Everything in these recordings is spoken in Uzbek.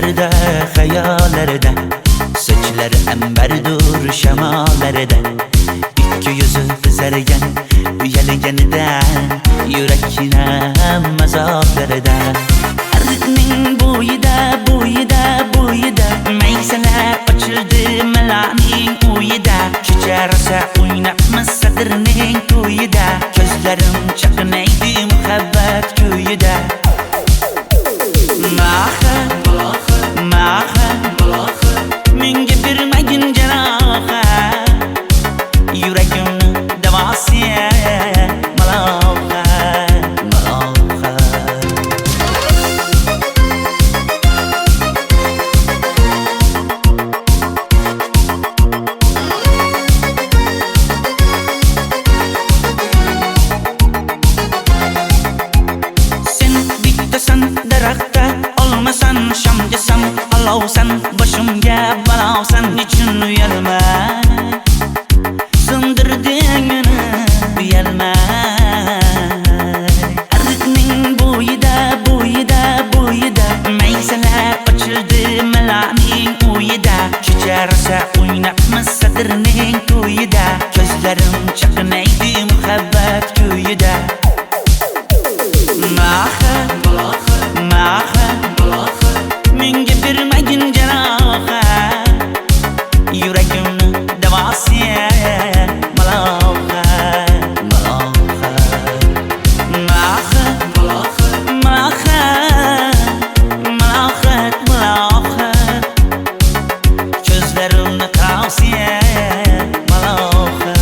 Düşlerde, hayallerde, saçları emberdur şemalerde. İki yüzü kızargan, uyalganidan, yurakine mazoblarda. Arıqning bo'yida maysalar ochildi malaning uyida. Kecha rosa o'ynabmiz sadirning to'yida. Ko'zlarim chaqnaydi muhabbat kuyida. Maha menga bermagin jarohat, yuragimni davosi maloha. Sen bittasan daraxtda, olmasan shamgasan, olovsan boshimga balosan. Nechun uyalma, sindirding meni uyalma. Arıqning bo'yida maysalar ochildi malaning uyida. Kecha rosa o'ynabmiz sadirning to'yida. Ko'zlarim chaqnaydi muhabbat kuyida. Maha menga bermagin jarohat, yuragimni davosi maloha. Ko'zlarimni tavsiya maloha.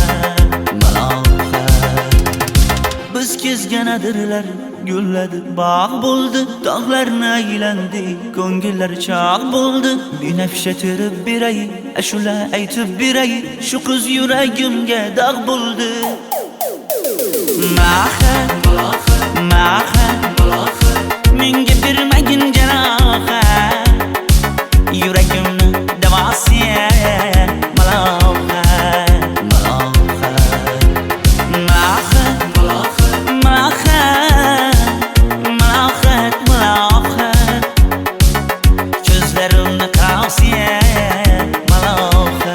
Biz kezganadirlar gulladi, bog' bo'ldi, tog'larni aylandi, ko'ngillar chog' bo'ldi. Binafsha terib beray, ashula aytib beray, shu qiz yuragimga dog' bo'ldi. Maha menga bermagin jarohat, yuragimni davosi maloha. Ko'zlarimni tavsiya maloha.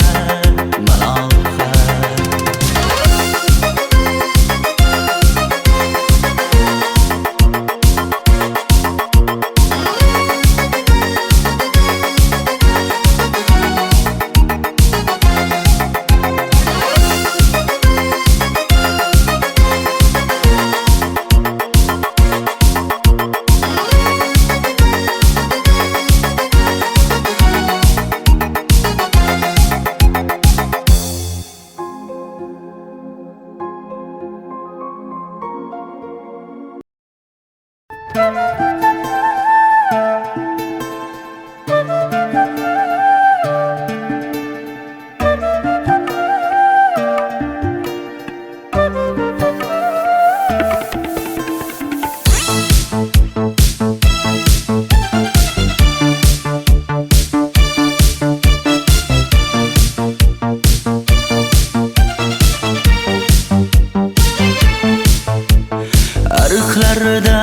Ariqlarda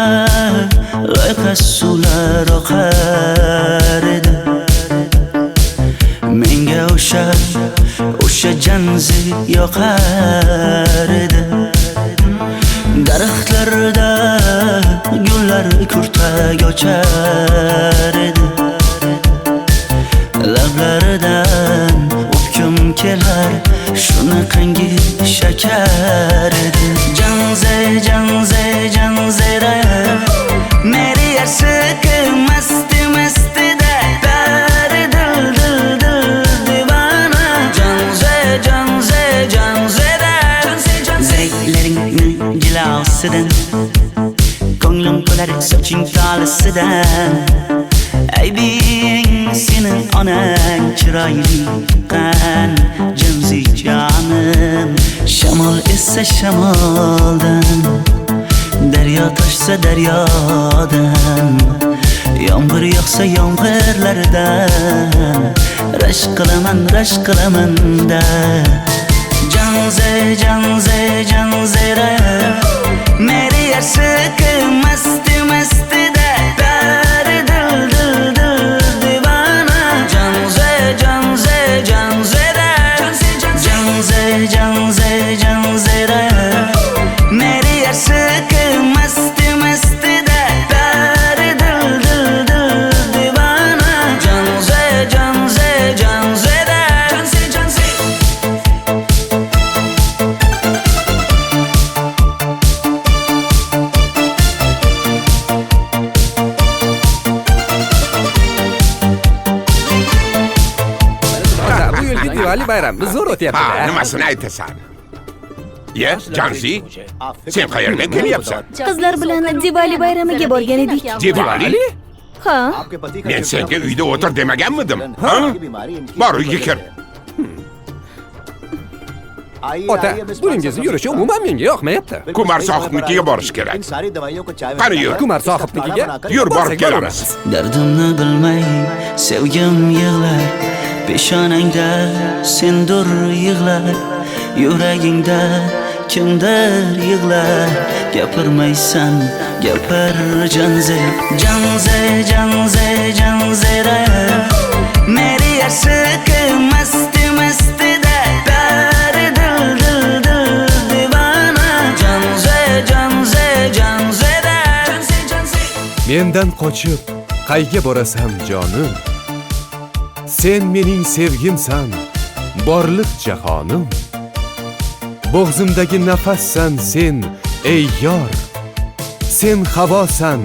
loyqa suvlar oqar edi. Menga o'sha janzi yoqar edi. Daraxtlarda gullar kurtak ochar edi. Lablaridan o'pkim kelar, shunaqangi shakar edi. Janzera meri yarsiqi masti da dari dil divana. Janzera zeylaringni jilosidan, ko'nglim to'lar soching tolisidan. Aybing sening onang chiroyli qan, janzi jonim. Shamol essa shamoldan, daryo toshsa daryodan, yomg'ir yog'sa yomg'irlardan, rashk qilaman da. Janzera meri yarsiqi masti da dari dil Diwali bayrami zo'r Ha, o'tyapti-da. nimasini aytasan? Ye, Janzi, sen qayerdan kelyapsan? Qizlar bilan Diwali bayramiga borgan edik. Diwali? Ha, Men senga uyda o'tir demaganmidim? Ha? Bor, uyga kir. Ota, buningizni yurishi umuman menga yoqmayapti. Kumar sohibnikiga borish kerak. Qani yur. Kumar sohibnikiga Yur, borib borsak kelamiz. Dardimni bilmay sevgim yig'lar, peshonangda sendur yig'lar, yuragingda kimdir yig'lar. Gapirmaysan, gapir Janze, Janze, Janze, Janzera. Meri aşık masti masti da dar dil dil dil divana. Janze, Janze, Janzera. Janze, Janze. Mendan qochib qayga borasan jonim? Sen mening sevgimsan, borliq jahonim. Bo'g'zimdagi nafassan sen, ey yor. Sen havosan,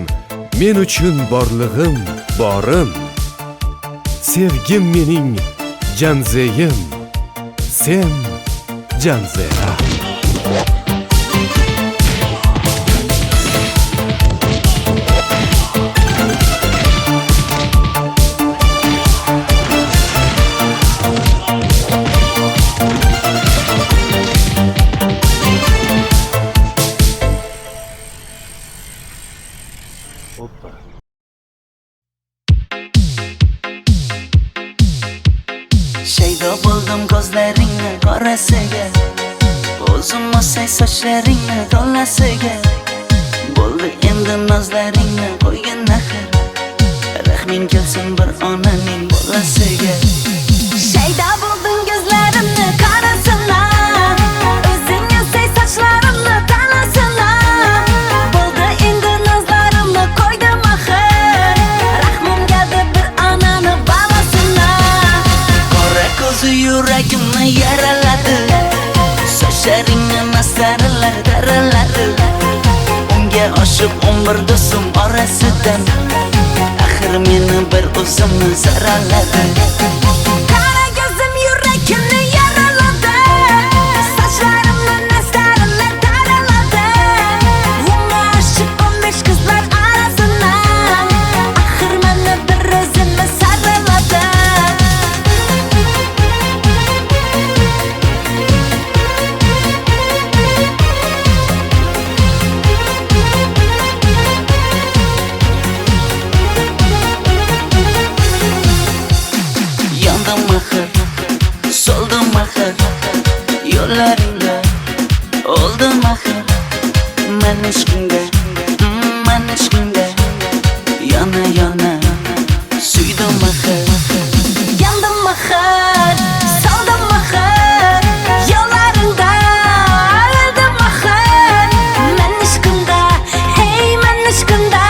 men uchun borlig'im, borim. Sevgim mening Janzeyim, sen Janzera. Shaydo bo'ldim ko'zlaringni qorasiga, o'zim o'say sochlaringni to'lasiga. Bo'ldi endi nozlaringni qo'ygan naxir, rahming kelsin bir onaning bolasiga. shayda bo'lding ko'zlarimni qarasana, o'zing yasay sochlarimni tanasana. Bo'ldi endi nazlarimni qo'ydim axir, rahmim keldi bir onani bolasina. Qora ko'zi yuragimni yaraladi, sochlaringni mastarlar daraladi. Unga oshiq 11 do'stim orasidan, axir meni bir o'zimni zaraladi. Qara ko'zim yuragimni yaraladi, sochlarimni nastarlar taraladi. Unga oshiq 15 qizlar arasina, axir meni bir o'zimni saraladi. Yandım axir, soldim axir, yo'llaringda oldim axir. Men ishqingda, men ishqingda yana yana suydim axir. Yandım axir, soldim axir, yo'llaringda oldim axir. Men ishqimda, hey men ishqimda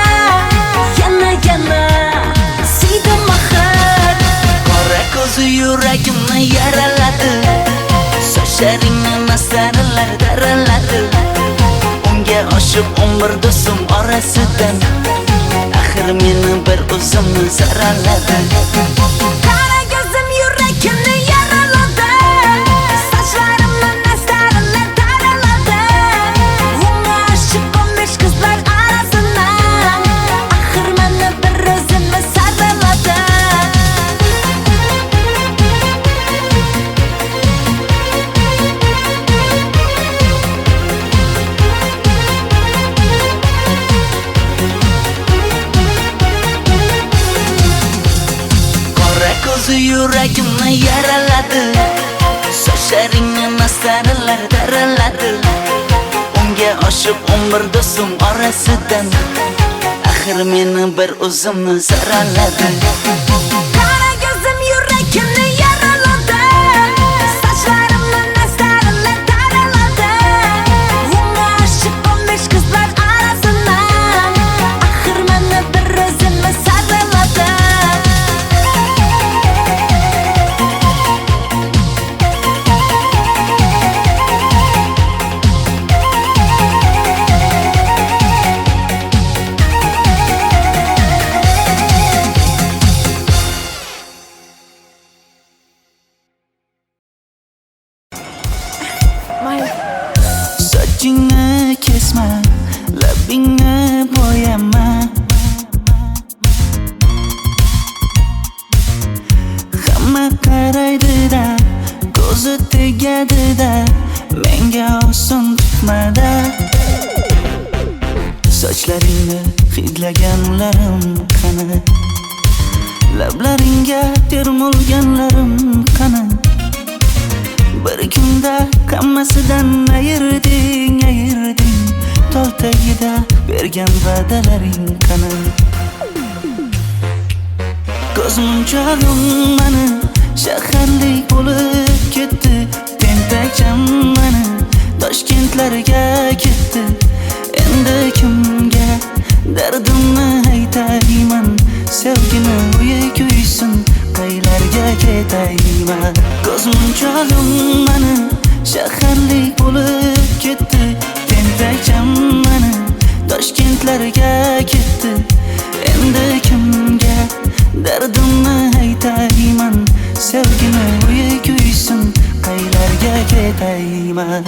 yana yana suydim axir. Qora ko'zi yuragimni yaraladi, sochlaringni mastarlar daraladi. Unga oshiq 11 do'stim orasidan, axir meni bir o'zimni zaraladi. Qara ko'zim yuragimni yaraladi, sochlarimni nastarlar taraladi. Unga oshiq 15 qizlar arasina, axir meni bir o'zimni saraladi. Qora ko'zi yuragimni yaraladi, sochlaringni mastarlar daraladi. Unga oshiq 11 do'stim orasidan, axir meni bir o'zimni zaraladi. Qara ko'zim yuragimni yaraladi, sochlarimni nastarlar taraladi. Unga oshiq 15 qizlar arasina, axir meni bir o'zimni saraladi. sochlaringni hidlaganlarim qani, lablaringga termulganlarim qani. Bir kunda hammasidan ayırding, tol tagida bergan va'dalaring qani. Ko'zmunchog'im mani shaharlik bo'lib ketdi, tentakcham mani Toshkentlarga ketdi. Endi kimga dardimni aytayman, sevgini uyi kuysin, qaylarga ketayman. Ko'zmunchog'im mani shaharlik bo'lib ketdi, tentakcham mani Toshkentlarga ketdi. Endi kimga dardimni aytayman, sevgini uyi kuysin, qaylarga ketayman.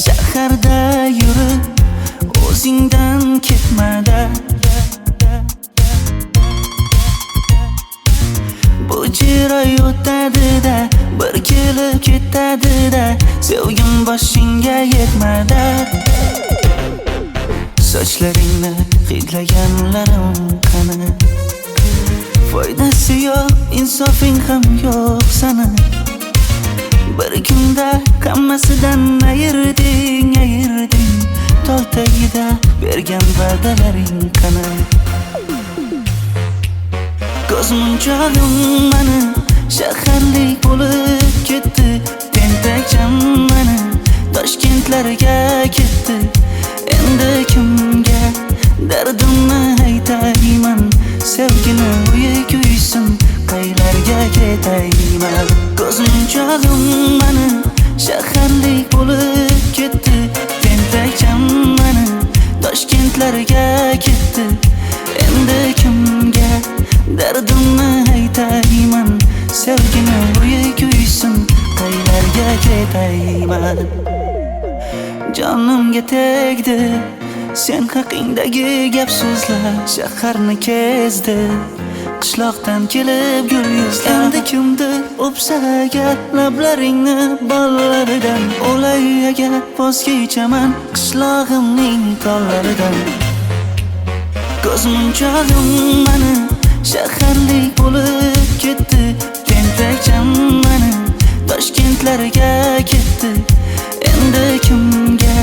Shaharda yurib o'zingdan ketmada, bu jiroy o'tadi-da, bir kelib ketadi-da, sevgim boshingga yetmada. Sochlaringni hidlaganlarim qani, foydasi yo'q, insofing ham yo'q sana. Bir kunda hammasidan ayırding, tol tagida bergan va'dalaring qani. Ko'zmunchog'im mani shaharlik bo'lib ketdi, tentakcham mani Toshkentlarga ketdi. Endi kimga dardimni aytayman, sevgini uyi kuysin, qaylarga ketayman. Ko'zmunchog'im mani shaharlik bo'lib ketdi, tentakcham mani Toshkentlarga ketdi. Endi kimga dardimni aytayman, sevgini uyi kuysin, qaylarga ketayman. Jonimga tegdi sen haqingdagi gap so'zlar, shaharni kezdi qishloqdan kelib gul yuzlar. Endi kimdir o'psa agar lablaringni bollaridan, o'lay agar voz kechaman qishlog'imning tollaridan. Ko'zmunchog'im mani shaharlik bo'lib ketdi, tentakcham mani Toshkentlarga ketdi. Endi kimga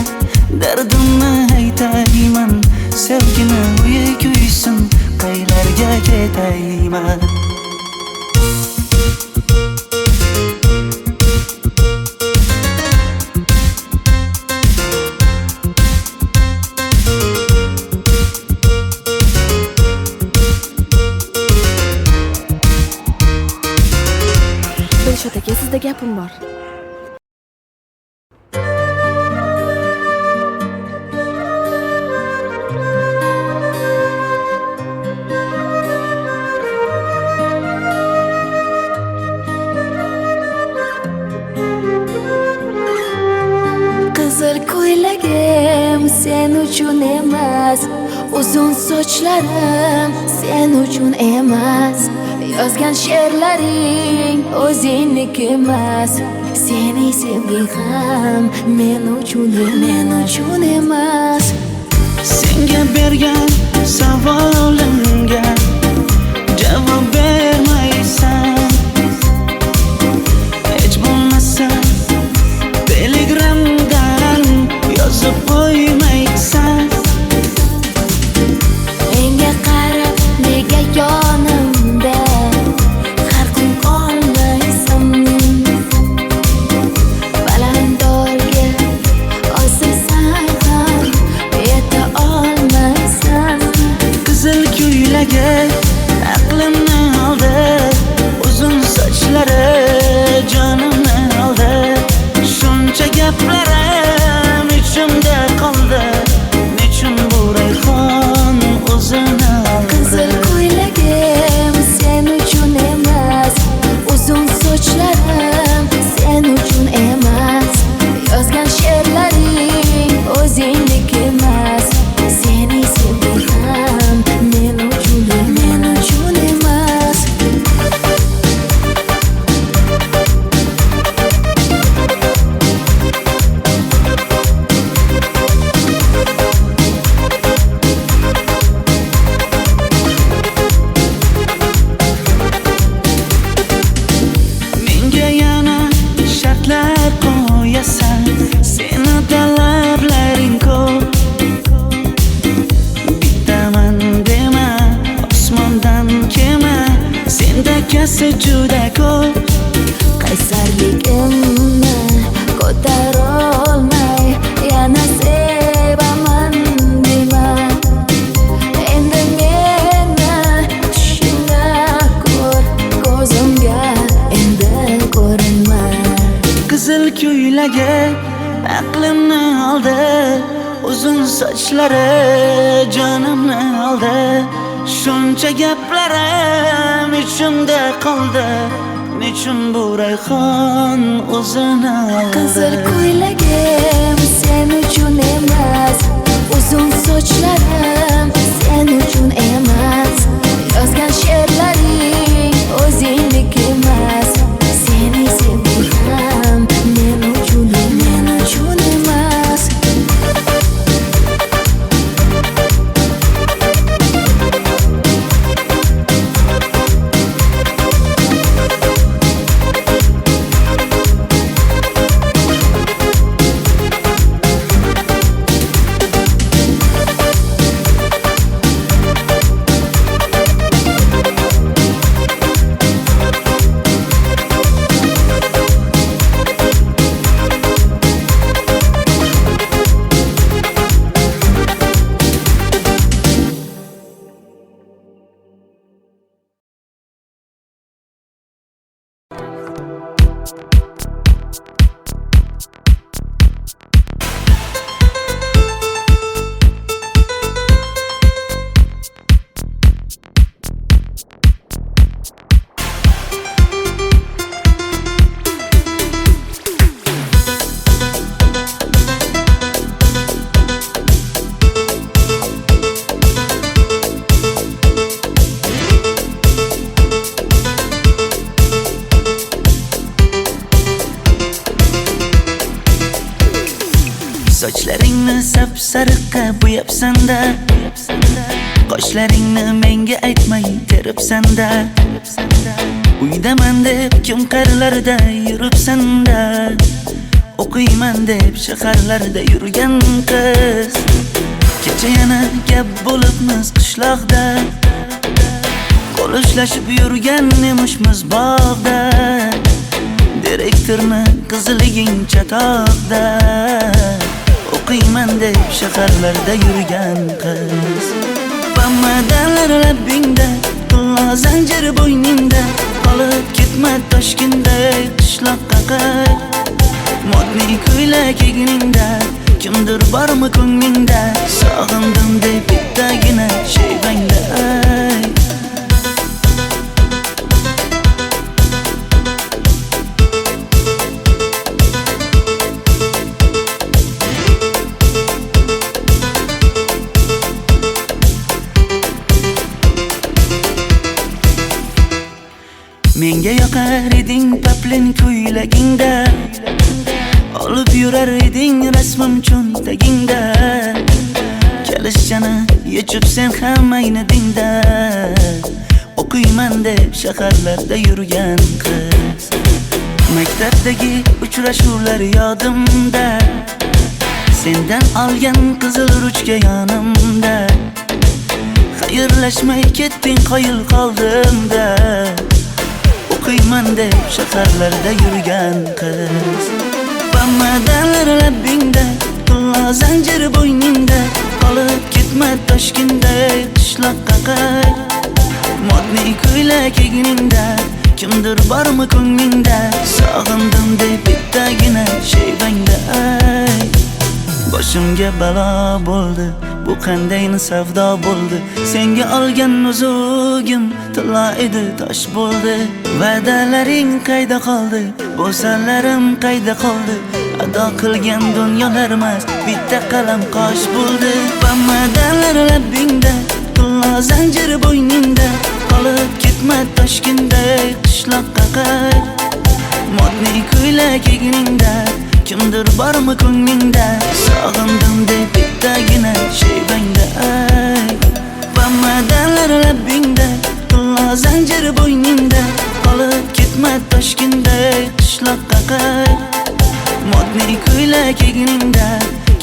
dardimni aytayman, sevgini uyi kuysin, qaylarga ketayman. Dilshod aka, sizda gapim bor. Qizil ko'ylagim sen uchun emas, uzun sochlarim sen uchun emas, yozgan she'rlaring o'zingniki emas, sening sevging ham men uchun emas. Senga bergan savolimga javob bermaysan, hech bo'lmasa telegramdan yozib qo'ymaysan. Menga qarab nega yonimda har kun qolmaysan, balandorga osilsang ham yeta olmaysan. Qizil ko'ylagi aqlimni oldi, esa juda ko'p. qaysarligimni ko'tarolmay yana sevaman dema. Endi meni tushingda ko'r, ko'zimga endi ko'rinma. Qizil ko'ylagi aqlimni oldi, uzun sochlari jonimni oldi. Shuncha gaplarim ichimda qoldi, nechun bu rayhon o'zini oldi. Qizil ko'ylagim sen uchun emas, uzun sochlarim sen uchun emas. Yozgan she'rlaring o'zingdek emas. Seni sevdim men uchun emas. Sochlaringni sap-sariqqa bo'yabsan-da, qoshlaringni menga aytmay teribsan-da. Uydaman deb kim qarlarda yuribsan-da, o'qiyman deb shaharlarda yurgan qiz. Kecha yana gap bo'libmiz qishloqda, qo'l ushlashib yurgan emishmiz bog'da. Direktorni qiziliging chatoqda, o'qiyman deb shaharlarda yurgan qiz. Bamadanlar labbingda, tilla zanjir bo'yningda, qolib ketma Toshkentda qishloqqa qayt. Modniy ko'ylak egningda, kimdir bormi ko'nglingda, sog'indim deb bittagina shevangda ayt. Menga yoqar eding paplin ko'ylagingda, olib yurar eding rasmim cho'ntagingda. Kalishchani yechib sen ham aynadingda, o'qiyman deb shaharlarda yurgan qiz. Maktabdagi uchrashuvlar yodimda, sendan olgan qizil ruchka yonimda. Xayrlashmay ketding qoyil qoldimda, o'qiyman deb shaharlarda yurgan qiz. Bamadanlar labbingda, tilla zanjir bo'yningda, qolib ketma Toshkentda qishloqqa qayt. Modniy ko'ylak egningda, kimdir bormi ko'nglingda, sog'indim deb bittagina shevangda ayt. Boshimga balo bo'ldi, bu qanday savdo bo'ldi. Senga olgan nuzugim tilla edi, tosh bo'ldi. Va'dalaring qayda qoldi, bo'salarim qayda qoldi. Ado qilgan dunyolar emas, bitta qalam qosh bo'ldi. Bamadanlar labbingda, tilla zanjir bo'yningda, qolib ketma Toshkentda qishloqqa qayt. Modniy ko'ylak egningda, kimdir bormi ko'nglingda, sog'indim deb bittagina shevangda ayt. Bamadanlar labbingda, tilla zanjir bo'yningda, qolib ketma Toshkentda qishloqqa qayt. Modniy ko'ylak egningda,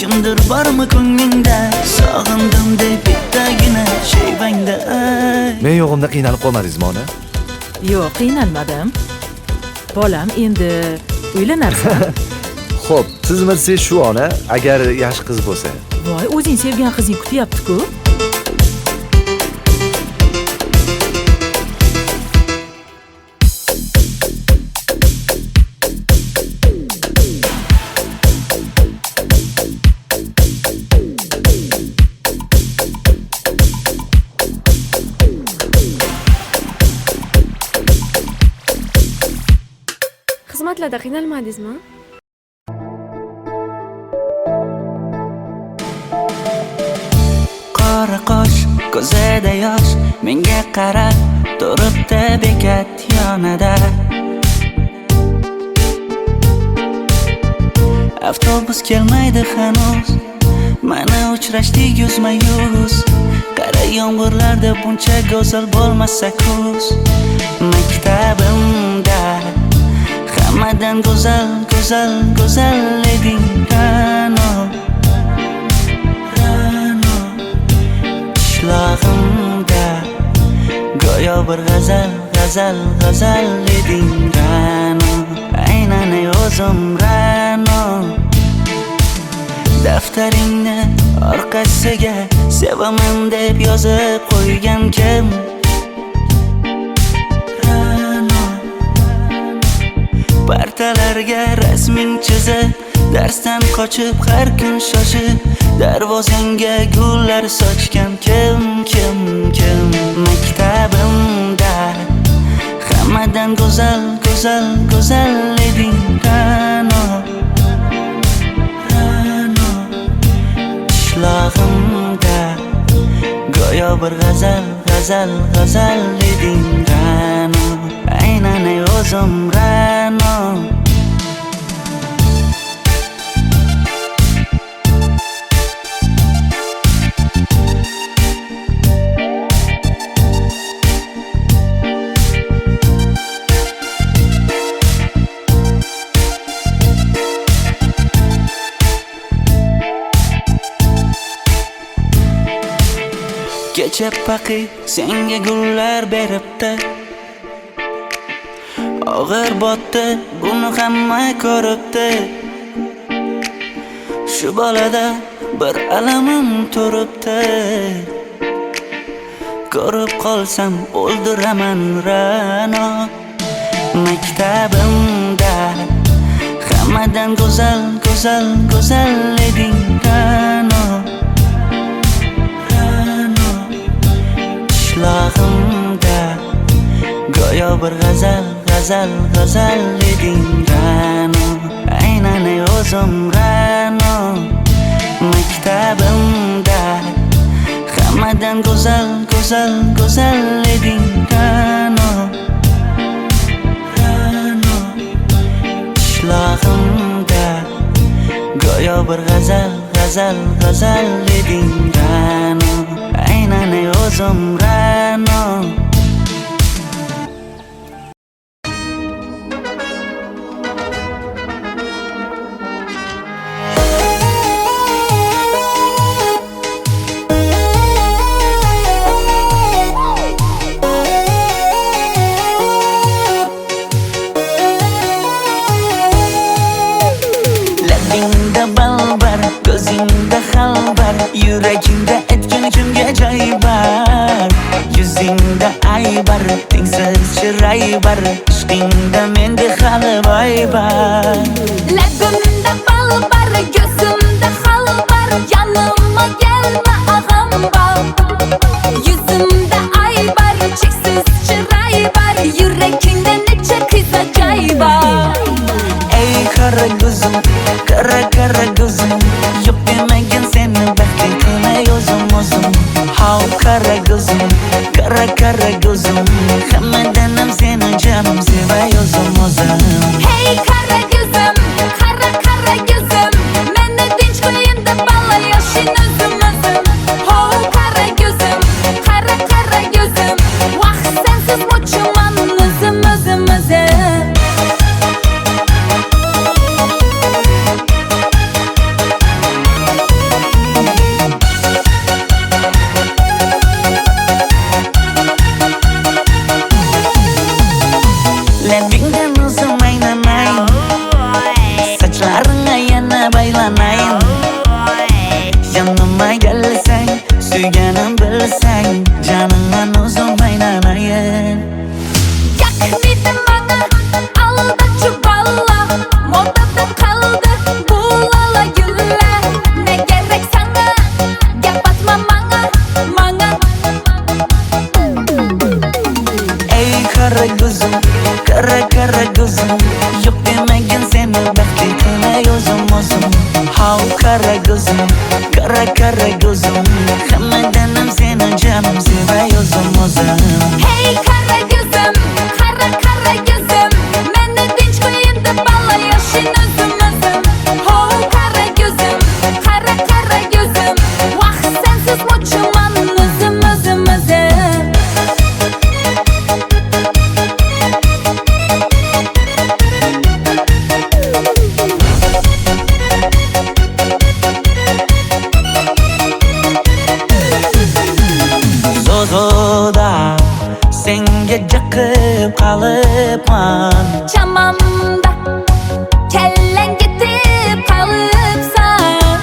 kimdir bormi ko'nglingda, sog'indim deb bittagina shevangda ayt. Men yo'g'imda qiynalib qolmadingizmi ona? Yo'q, qiynalmadim. Bolam, endi uylanarsan. Xo'p, sizmi shu ona, agar yaxshi qiz bo'lsa. Voy, o'zing sevgan qizing kutyapti-ku. Xizmatlarda qiynalmadingizmi? Qora qosh, ko'zida yosh, menga qarab turibdi bekat yonida. Avtobus kelmaydi hanuz, mana uchrashdik yuzma-yuz. Qara yomg'irlarda buncha go'zal bo'lmasa kuz. Maktabimda hammadan go'zal, go'zal, go'zal eding Ra'no. Qishlog'imda go'yo bir g'azal, g'azal, g'azal eding Ra'no. Aynan o'zim Ra'no. Daftaringni orqasiga sevaman deb yozib qo'ygan kim? Partalarga rasming chizib, darsdan qochib har kun shoshib, darvozangga gullar sochgan kim? Maktabimda hammadan go'zal, go'zal, go'zal eding Ra'no. Qishlog'imda go'yo bir g'azal, g'azal, g'azal eding Ra'no. Aynan o'zim Ra'no. Kecha paqi senga gullar beribdi, og'ir botdi, buni hamma ko'ribdi. Shu bolada bir alamim turibdi, ko'rib qolsam o'ldiraman Ra'no. Maktabimda hammadan go'zal, go'zal, go'zal eding Ra'no. Qishlog'imda go'yo bir g'azal, g'azal, g'azal eding Ra'no. Aynan o'zim Ra'no. Maktabimda hammadan go'zal, go'zal, go'zal eding Ra'no. Qishlog'imda go'yo bir g'azal, g'azal, g'azal eding Ra'no. Aynan o'zim Ra'no. Labingda balbar, ko'zingda xalbar, yuragingda etgan kimga joy bar. Yuzingda aybar, tengsiz chiray bar, ishqingda menda hali boy bar. Labimda balbar, ko'zimda xalbar, yanıma gelme ağam bal. Yuzimda aybar, cheksiz chiray bar, yuragingda necha qiza joy bar. Ey qara ko'zim, qara qara ko'zim, yo'q demagan seni baxtli qilmay o'zim. Hav qara ko'zim, qara qara ko'zim, hammadan ham seni jonim sevay o'zim. Hey qara ko'zim, qara qara ko'zim, meni tinch qo'yinda balla yoshin o'zim. Hav qara ko'zim, qara qara ko'zim, vaqt sensiz mo'chuman o'zim. Kara kara gözüm Hammadan ham seni canım sevay o'zim Hey kara gözüm, kara kara gözüm Meni tinch qo'yin deb balla yashin o'zim Ho kara gözüm, kara kara gözüm Vaqt sensiz mo'chiman o'zim Zozoda senga jiqib qolibman Chamamda kellang ketib qolibsan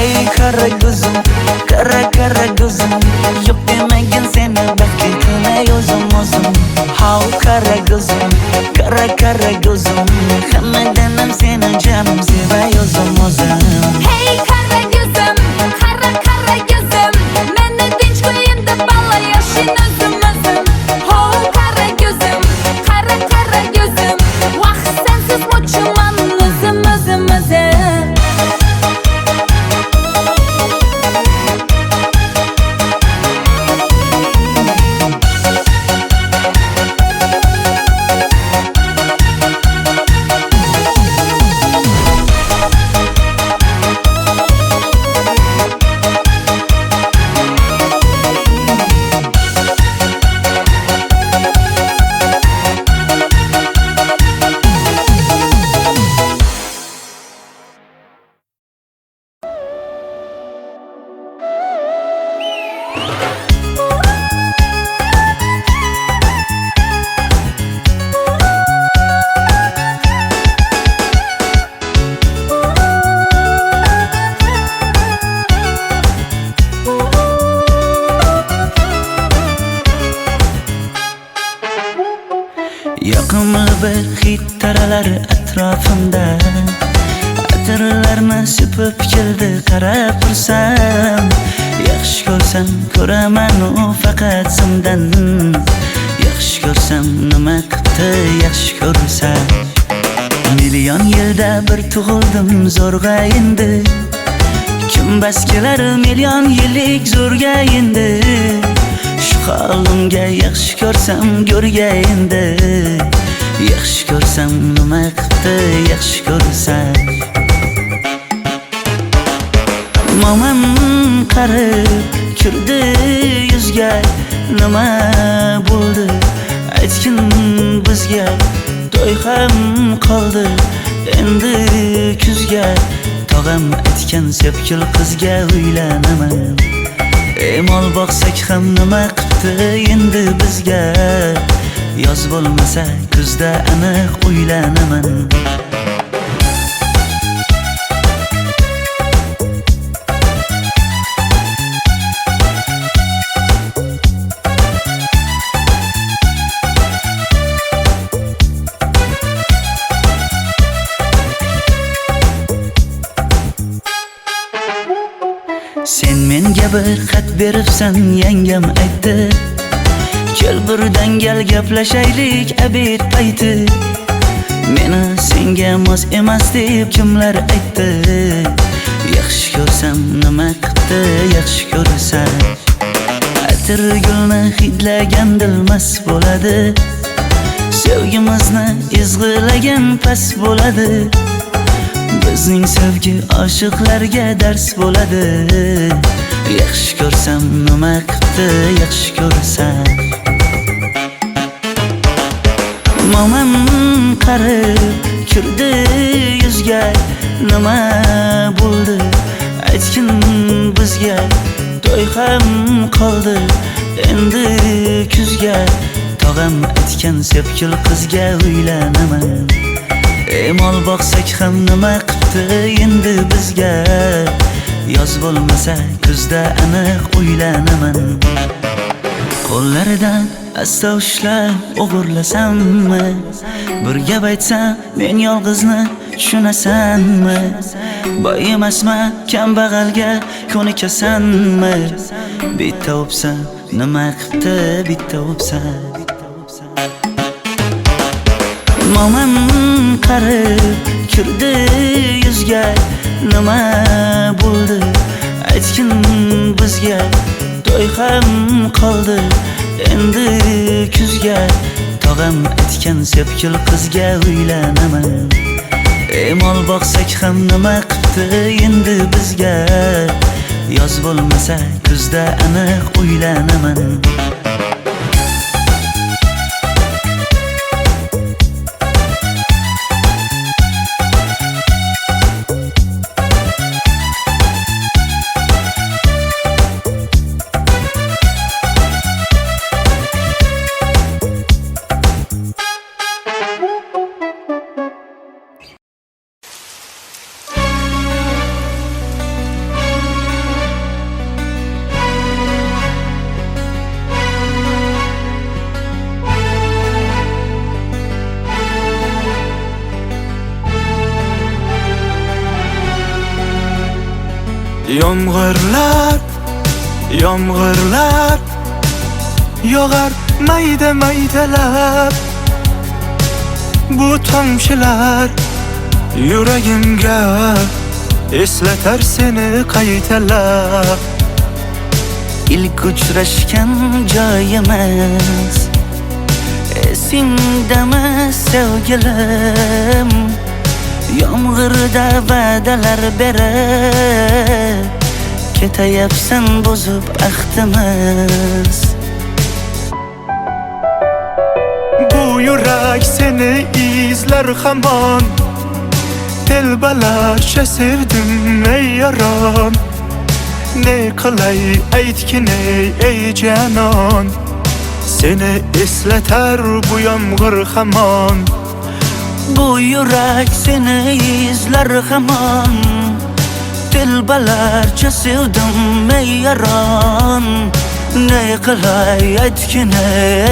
Ey kara gözüm, kara gözüm Yok demagin seni baxtli qilay o'zim How kara gözüm, kara gözüm Hammadan ham seni canım sevay o'zim Hey kara gözüm, kara kara gözüm Meni tinch qo'yin deb balla yashin o'zim Ho kara gözüm, kara kara gözüm Vaqt sensiz mo'chiman o'zim Yoqimli bir hid taralar atrofimda Atirlarni sepib keldi qarab tursam Yaxshi ko'rsam ko'raman u faqat simdan Yaxshi ko'rsam nima qildi yaxshi ko'rsam Million yilda bir tug'ildim zo'rg'a endi Kim bas kelar million yillik zo'rga endi Shu holimga yaxshi ko'rsam go'rga endi Yaxshi ko'rsam nima qildi yaxshi ko'rsam Momam qarib kirdi yuzga Nima bo'ldi aytgin bizga To'y ham qoldi endi kuzga Tog'am aytgan sepkil qizga uylanaman Mol boqsak ham nima qildi endi bizga Yoz bo'lmasa kuzda aniq uylanaman Sen menga bir xat beribsan yangam aytdi Kel birdan gal gaplashaylik abid payti Meni senga mos emas deb kimlar aytdi Yaxshi ko'rsam nima qildi yaxshi ko'rsam Atir gulni hidlagan dilmas bo'ladi Sevgimizni izg'ilagan pas bo'ladi Bizning sevgi oshiqlarga dars bo'ladi Yaxshi ko'rsam nima qildi yaxshi ko'rsam Momam qarib kirdi yuzga Nima bo'ldi aytgin bizga To'y ham qoldi endi kuzga Tog'am aytgan sepkil qizga uylanaman Mol boqsak ham nima qildi endi bizga Yoz bo'lmasa kuzda aniq uylanaman Qo'llaridan asta ushlab o'g'irlasammi Bir gap aytsam men yolg'izni tushunasanmi Boy emasman kambag'alga ko'nikasanmi Bitta o'psam nima qildi bitta o'psam Mo'min qarib kirdi yuzga, nima bo'ldi aytgin bizga. To'y ham qoldi endi kuzga, tog'am aytgan sepkil qizga uylanaman. Mol boqsak ham nima qipti endi bizga, yoz bo'lmasa kuzda aniq uylanaman. Yomg'irlar, yomg'irlar yog'ar mayda maydalab. Bu tomchilar yuragimga eslatar seni qaytalab. İlk uchrashgan joyimiz esingdami sevgilim? Yomg'irda va'dalar berib ketayapsan bozib ahdimiz. Bu yurak seni izler hamon, telbalarcha sevdim ey yaron. Ne qilay aytgin ey canon, seni eslatar bu yomg'ir hamon. Bu yurak seni izler hamon, telbalarcha sevdim ey yaron. Ne qilay aytgin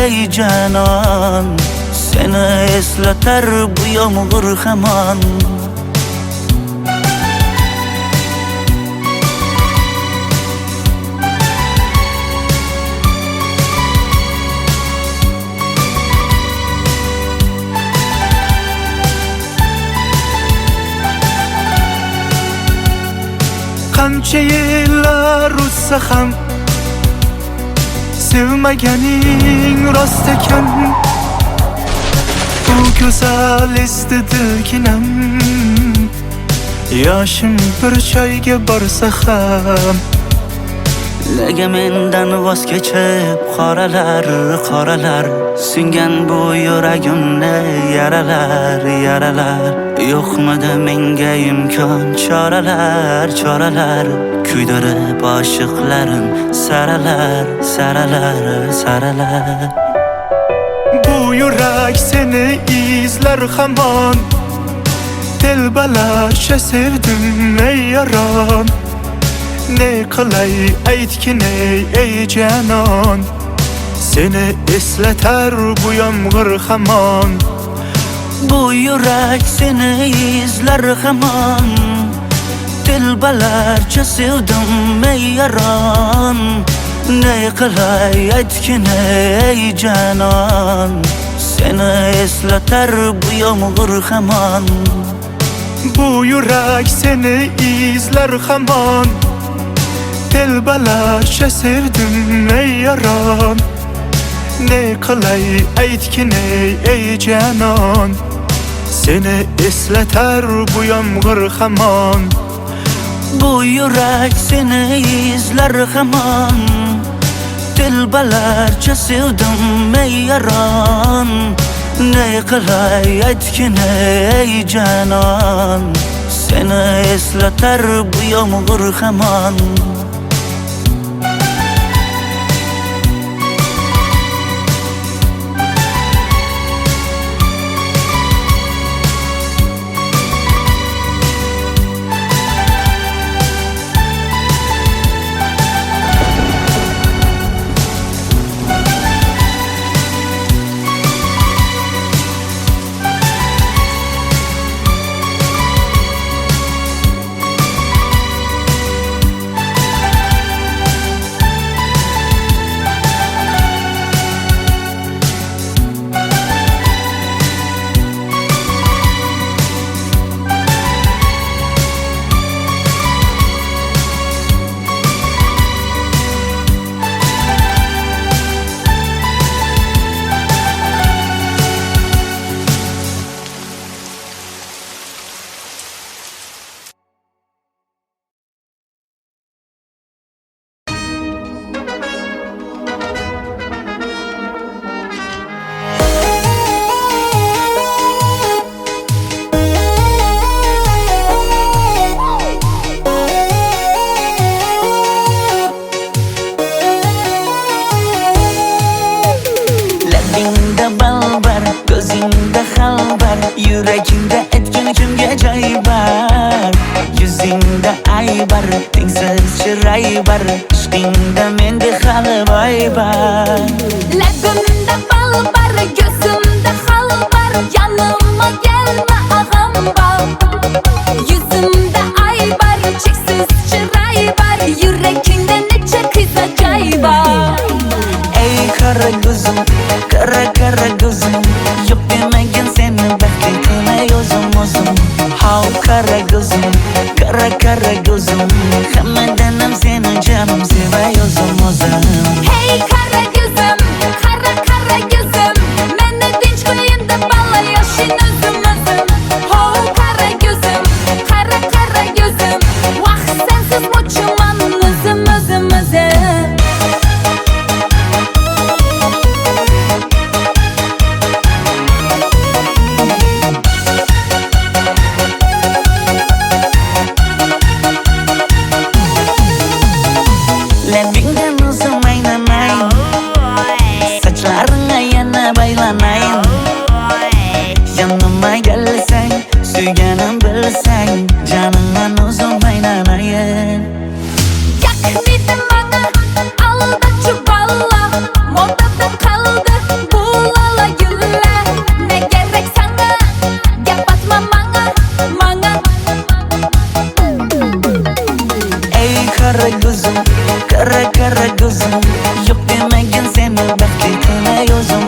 ey canon, seni eslatar bu yomg'ir hamon. Qancha yillar o'tsa ham sevmaganing rost ekan. Bu go'zal esdi dilginam, yoshim bir joyga borsa ham. Nega mendan voz kechib qoralar, qoralar singan bu yuragimni yaralar, yaralar. Yo'qmidi menga imkon choralar, choralar kuydirib oshiqlarim saralar, saralar, saralar. Bu yurak seni izler hamon, telbalarcha sevdim ey yaron. Ne qilay aytgin ey canon, seni eslatar bu yomg'ir hamon. Bu yurak seni izler hamon, telbalarcha sevdim ey yaron. Ne qilay aytgin ey canon, seni eslatar bu yomg'ir hamon. Bu yurak seni izler hamon, telbalarcha sevdim ey yaron. Ne qilay aytgin ey canon, seni eslatar bu yomg'ir hamon. Bu yurak seni izler hamon, telbalarcha sevdim ey yaron. Ne qilay aytgin ey canon, seni eslatar bu yomg'ir hamon. yuzingda aybar, tengsiz chiray bar, ishqingda menda hali boy bar. Labimda bal bar, ko'zimda xal bar, yanıma gelme ağam bar. Yuzimda ay bar, cheksiz chiray bar, yurakingda necha qiza joy bar. Ey qara ko'zim, qara ko'zim, yo'q demagin seni baxtli qilmay o'zim. Hav qara ko'zim, qara ko'zim, hammadan ham seni jonim sevay o'zim. Hey kara gözüm, kara gözüm, meni dinç koyun da balla yaşın özüm. Ho kara gözüm, kara gözüm, vah sensiz muçuman özüm. Labingdan uzun aynamayın, saçlarına yana baylanayın. Yanıma gelsen, suyganim bilsen, canından uzun aynamayın. Yak dedim bana, alda çuballa, modada kaldı bu lala güller. Ne gerek sana, gap atma bana. Ey kara gözüm, kara gözüm, yok demegin seni baxtli qilmay o'zim.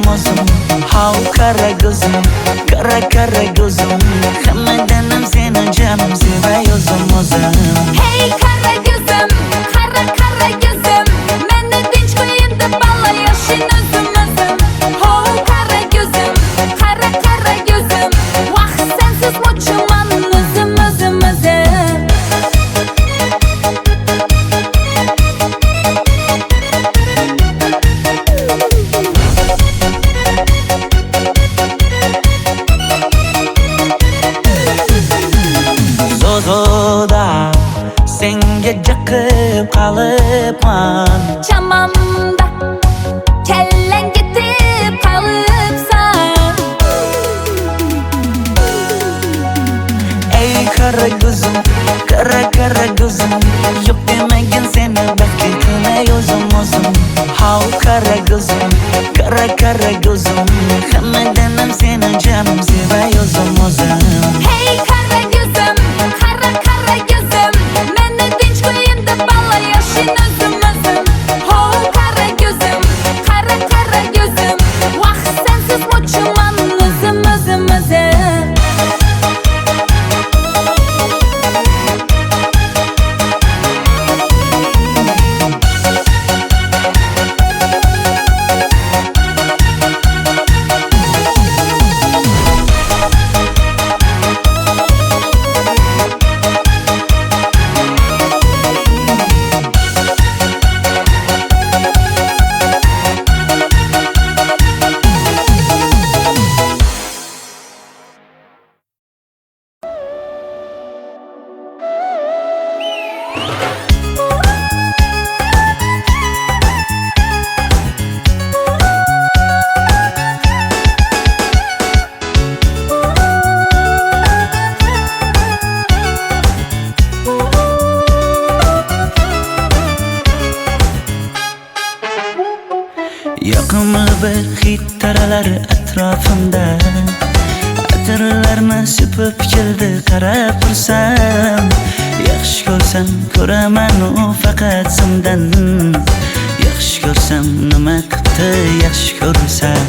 Hav kara gözüm, kara gözüm, hammadan ham seni jonim sevay o'zim. Hey kara gözüm, kara gözüm, meni dinç koyun da balla yaşın özüm. Ho kara gözüm, kara gözüm, vah sensiz muçuman özüm. Zozoda senga jiqib qolibman. Chamamda kellang ketib qolibsan. Ey kara gözüm, kara gözüm, yok demegin seni baxtli qilmay o'zim. Hav kara gözüm, kara gözüm, hammadan ham seni jonim sevay o'zim. Hey kara gözüm, kara gözüm, meni dinç koyun da balla yaşın özüm. Ho kara gözüm, kara gözüm, vah sensiz muçuman özüm. Yoqimli bir hid taralar atrofimda, atirlarni sepib keldi qarab tursam. Yaxshi ko'rsam ko'raman u faqat simdan, yaxshi ko'rsam nima qildi yaxshi ko'rsam.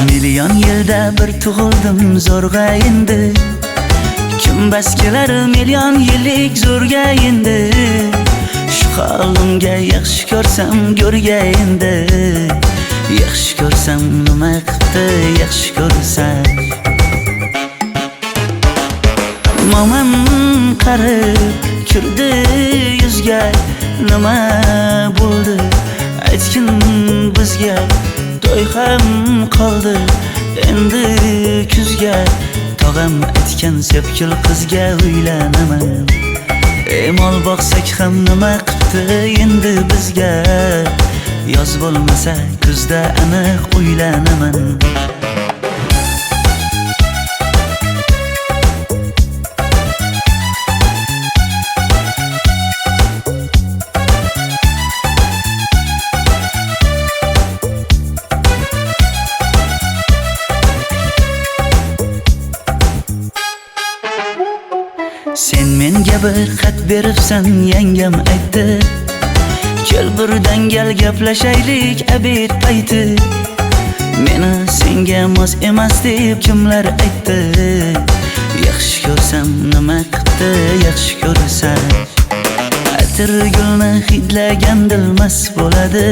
Million yilda bir tug'ildim zo'rg'a endi, kim bas kelar million yillik zo'rga endi. Shu holimga yaxshi ko'rsam go'rga endi, yaxshi ko'rsam nima qildi yaxshi ko'rsam. Momam qarib kirdi yuzga, nima bo'ldi aytgin bizga. To'y ham qoldi endi kuzga, tog'am aytgan sepkil qizga uylanaman. Mol boqsak ham nima qildi endi bizga, yoz bo'lmasa kuzda aniq uylanaman. Sen menga bir xat beribsan, yangam aytdi. Kel birdan gal gaplashaylik abid payti. Meni senga mos emas deb kimlar aytdi. Yaxshi ko'rsam nima qildi, yaxshi ko'rsam atir gulni hidlagan dilmas bo'ladi.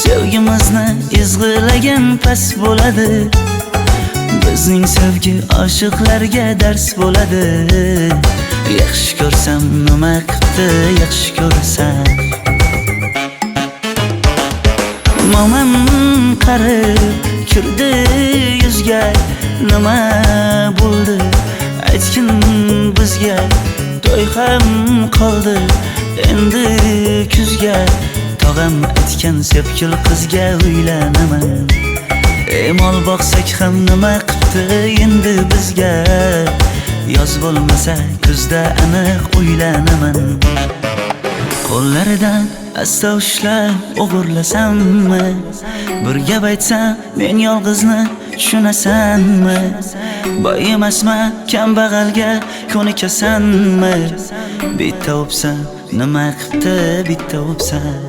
Sevgimizni izg'ilagan pas bo'ladi. Bizning sevgi oshiqlarga dars bo'ladi. Yaxshi ko'rsam nima qildi, yaxshi ko'rsam momam qarib kirdi yuzga. Nima bo'ldi aytgin bizga. To'y ham qoldi endi kuzga. Tog'am aytgan sepkil qizga uylanaman. Mol boqsak ham nima qildi endi bizga. Yoz bo'lmasa kuzda aniq uylanaman. Qo'llaridan asta ushlab o'g'irlasammi? Bir gap aytsam men yolg'izni tushunasanmi? Boy emasman kambag'alga ko'nikasanmi? Bitta o'psam nima qildi, bitta o'psam.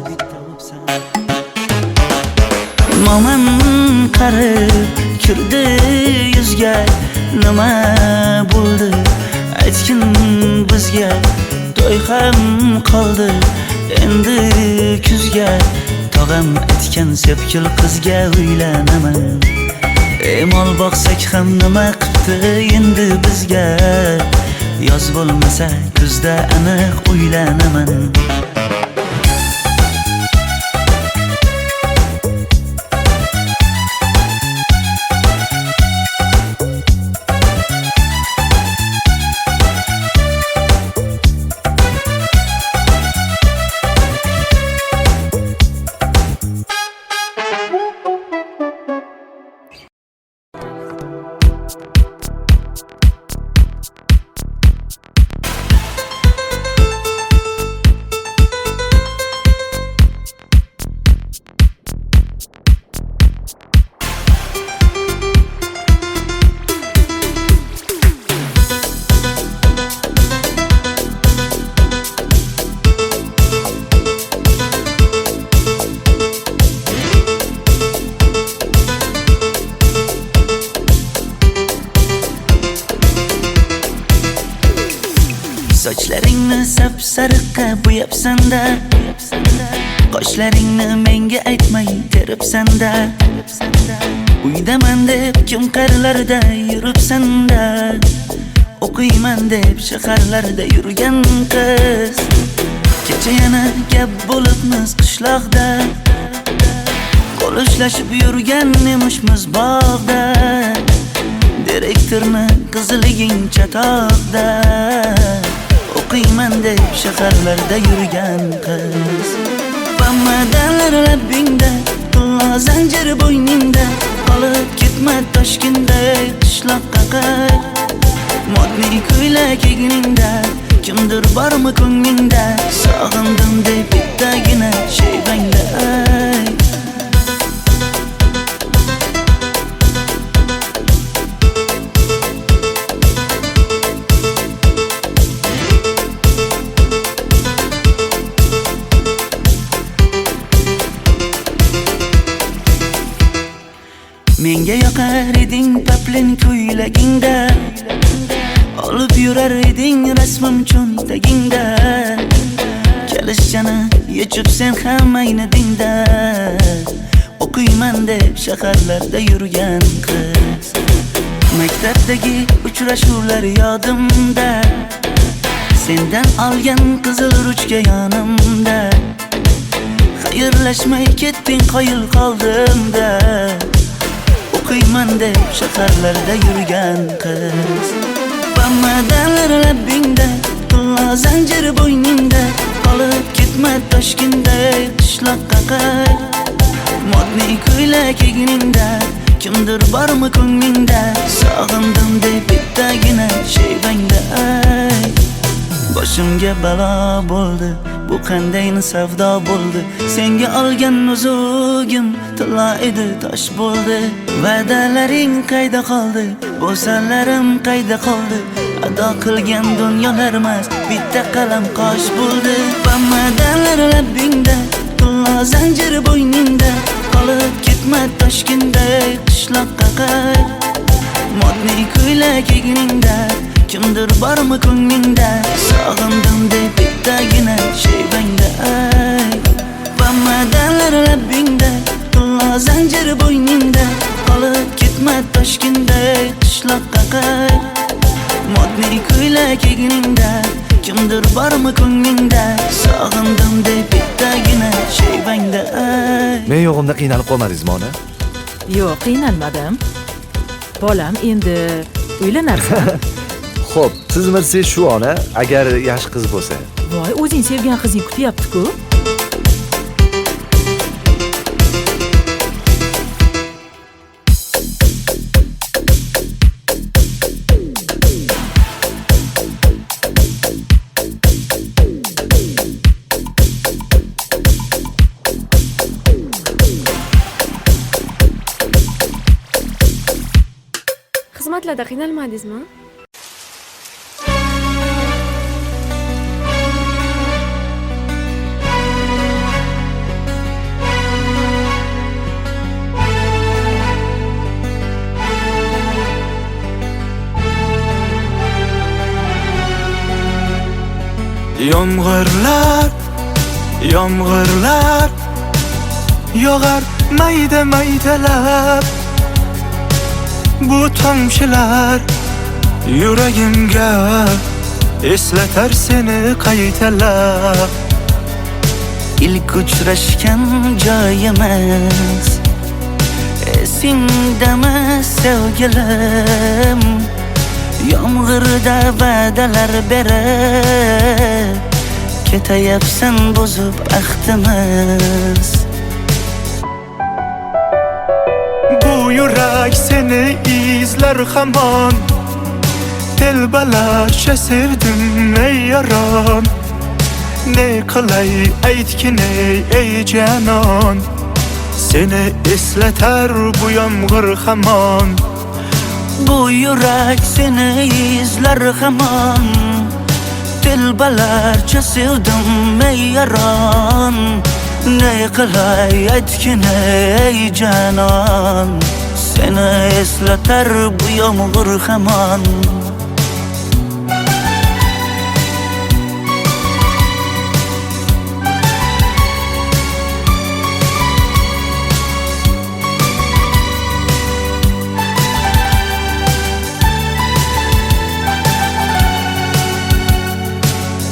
Momam qarib kirdi yuzga. Nima bo'ldi aytgin bizga. To'y ham qoldi endi kuzga. Tog'am aytgan sepkil qizga uylanaman. Mol boqsak ham nima qildi endi bizga. Yoz bo'lmasa kuzda aniq uylanaman. Sochlaringni sap-sariqqa bo'yabsan-da. Qoshlaringni menga aytmay teribsan-da. Uydaman deb kim qarlarda yuribsan-da. O'qiyman deb shaharlarda yurgan qiz. Kecha yana gap bo'libmiz qishloqda. Qo'l ushlashib yurgan emishmiz bog'da. Direktorni qiziliging chatoqda. O'qiyman deb shaharlarda yurgan qiz. Bamadanlar labbingda, tilla zanjir bo'yningda. Qolib ketma Toshkentda qishloqqa qayt. Modniy ko'ylak egningda, kimdir bormi ko'nglingda? Sog'indim deb bittagina shevangda ayt. Menga yoqar eding paplin ko'ylagingda. Olib yurar eding rasmim cho'ntagingda. Kalishchani yechib sen ham aynadingda. O'qiyman deb shaharlarda yurgan qiz. Maktabdagi uchrashuvlar yodimda. Sendan olgan qizil ruchka yonimda. Xayrlashmay ketding qoyil qoldimda. O'qiyman deb shaharlarda yurgan qiz. Bamadanlar labbingda, tilla zanjir bo'yningda. Qolib ketma Toshkentda qishloqqa qayt. Modniy ko'ylak egningda, kimdir bormi ko'nglingda? Sog'indim deb bittagina shevangda ayt. Boshimga balo bo'ldi, bu qanday savdo bo'ldi? Senga olgan nuzugim tilla edi, tosh bo'ldi. Va'dalaring qayda qoldi? Bo'salarim qayda qoldi? ado qilgan dunyolarimiz bitta qalam qosh bo'ldi. Bamadanlar labbingda, qullo zanjir bo'yningda, qolib ketma Toshkentday qishloqqa qayt. Modniy ko'ylak egningda, kimdir bormi ko'nglingda, sog'indim deb bittagina shevangda ay. Bamadanlar labbingda, qullo zanjir bo'yningda, qolib ketma Toshkentday qishloqqa qayt. Modniy ko'ylak egningda, kimdir bormi ko'nglingda, sog'indim deb bittagina shevangda ay. Men yo'g'imda qiynalib qolmadingizmi ona? Yo'q, qiynalmadim. Bolam, endi uylanarsan. Xo'p, siz bilsangiz shu ona, agar yaxshi qiz bo'lsa. Voy, o'zing sevgan qizing kutyapti-ku. Xizmatlarda qiynalmadingizmi? Yomg'irlar, yomg'irlar yog'ar mayda maydalab. Bu tomchilar yuragimga eslatar seni qaytalab. İlk uchrashgan joyimiz esingdami sevgilim? Yomg'irda va'dalar berib ketayapsan buzib ahdimiz. Bu yurak seni izler hamon, telbalarcha sevdim ey yaron. Ne qilay aytgin ey janon, seni eslatar bu yomg'ir hamon. Bu yurak seni izler hamon, telbalarcha sevdim ey yaron. Ne qilay aytgin ey janon, seni eslatar bu yomg'ir hamon.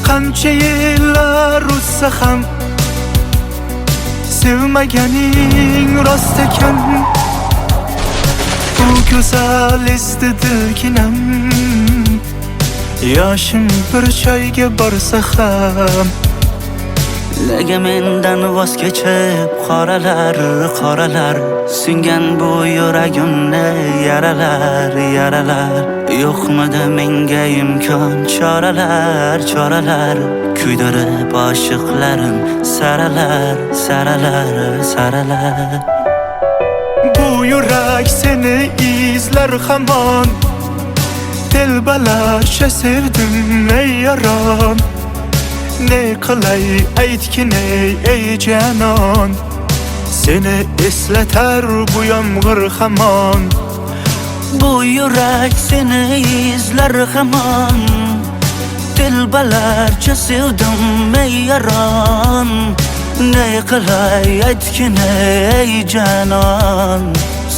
Qancha yillar o'tsa ham sevmaganing rost ekan. Bu go'zal esdi dilginam, yoshim bir joyga borsa ham. Nega mendan voz kechib qoralar, qoralar singan bu yuragimni yaralar, yaralar. Yo'qmidi menga imkon choralar, choralar kuydirib oshiqlarim saralar, saralar, saralar. Bu yurak seni izler hamon, telbalarcha sevdim ey yaron. Ne qilay aytgin ey janon, seni eslatar bu yomg'ir hamon. Bu yurak seni izler hamon, telbalarcha sevdim ey yaron. Ne qilay aytgin ey janon,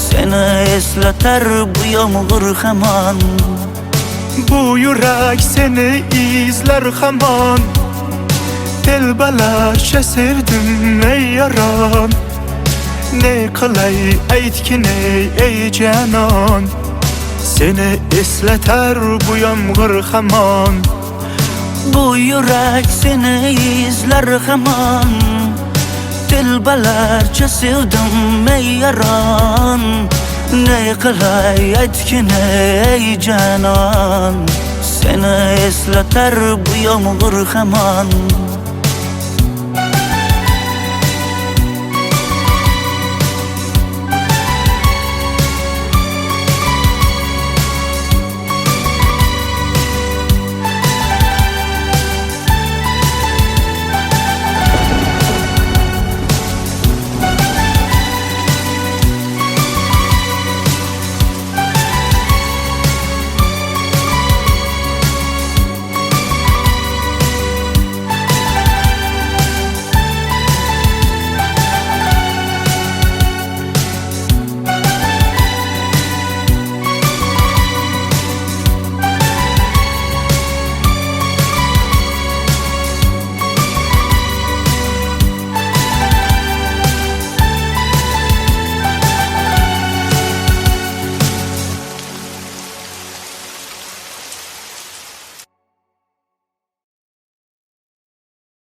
seni eslatar bu yomg'ir hamon. Bu yurak seni izler hamon, telbalarcha sevdim ey yaron. Ne qilay aytgin ey janon, seni eslatar bu yomg'ir hamon. Bu yurak seni izler hamon, telbalarcha sevdim ey yaron. Ne qilay aytgin ey janon, seni eslatar bu yomg'ir hamon.